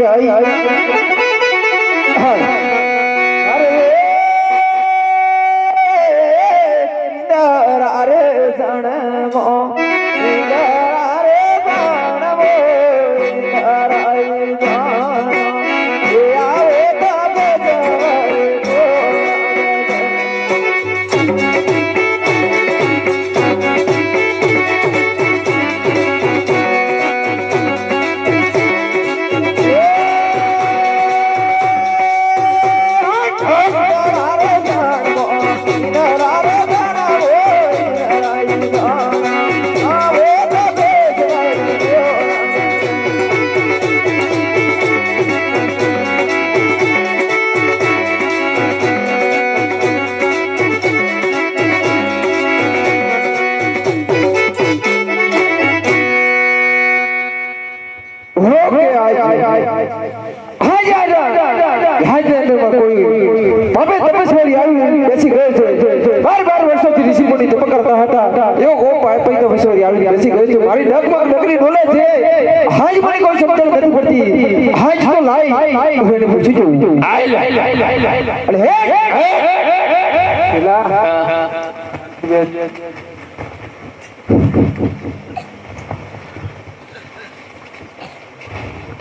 तो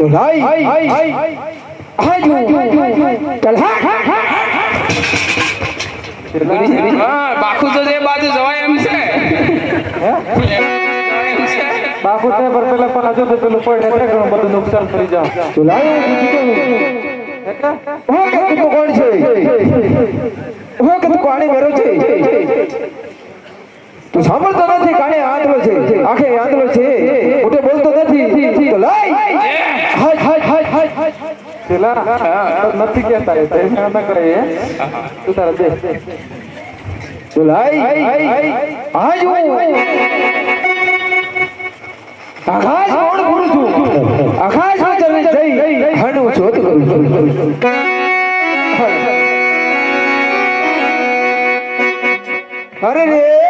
लाई आजू चल હા બાકુ તો જે બાજુ જવાય એમ છે બાપુ તે પર પેલા પણ હજુ તો પેલું પડે એટલે ઘણું બધું નુકસાન થઈ જાય तो लाई हो के तो कोण છે हो કે તો કોણી ભરો છે તું સાંભળતો નથી કાણે આંધળો છે આખે આંધળો છે મોટે બોલતો નથી તો લાઈ હાય હાય હાય હાય પેલા નથી કહેતા એ તે ના કરે એ તું તારા દે તો લાઈ આજ હું આકાશ કોણ કરું છું આકાશ માં ચલે જઈ હણું શોધ કરું છું અરે રે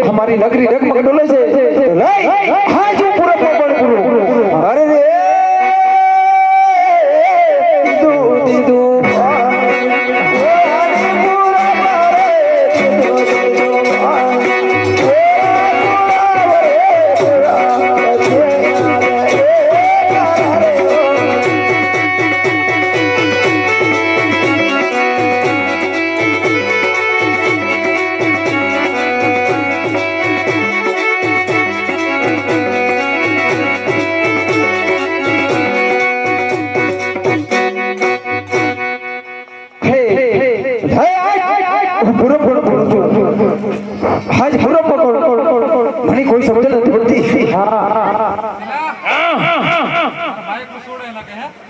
हमारी नगरी डगमग डोले से हाँ जो पूरा अरे रे दीदू हाज पूरा पकड़ मनी कोई समझ नहीं पड़ती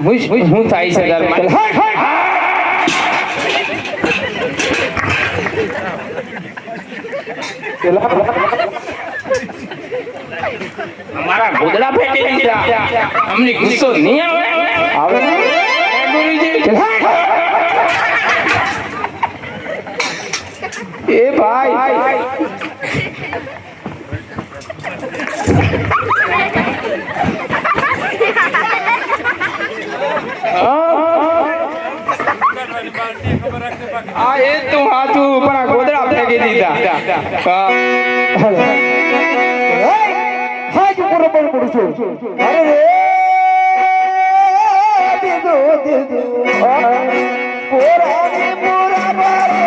મુજ હું થાય છે દરમિયાન અમારા ગોદડા ફેંકી દીધા અમને ગુસ્સો નહીં આવે ए भाई हाँ આ એ તો હાથું પણ આ ગોદડા ફેંકી દીધા હા. હાજ બરોબર પડું છું અરે રે દીદો દીદો પોરાને પોરા બારે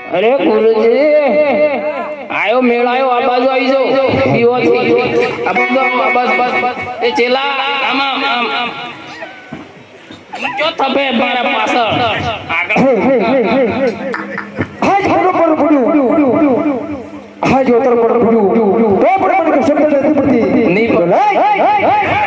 અરે ગુરુજી આયો મેળ આયો આ બાજુ આવી જાઓ પીવાથી આ બાજુ આવો, બસ બસ બસ એ ચેલા આમ આમ આમ આમ ક્યો થપે મારા પાછળ આગળ હાજ બરોબર પડ્યું હાજ ઉતર પડ્યું તો પણ મને શબ્દ નથી પડતી નહીં પડે.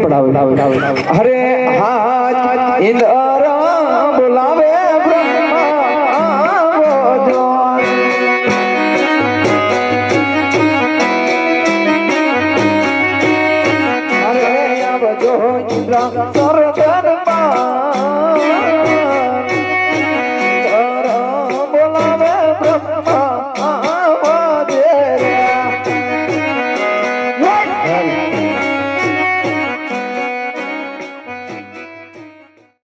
अरे हाँ इंद्र बुलावे अरे अब जो इंद्र सरगन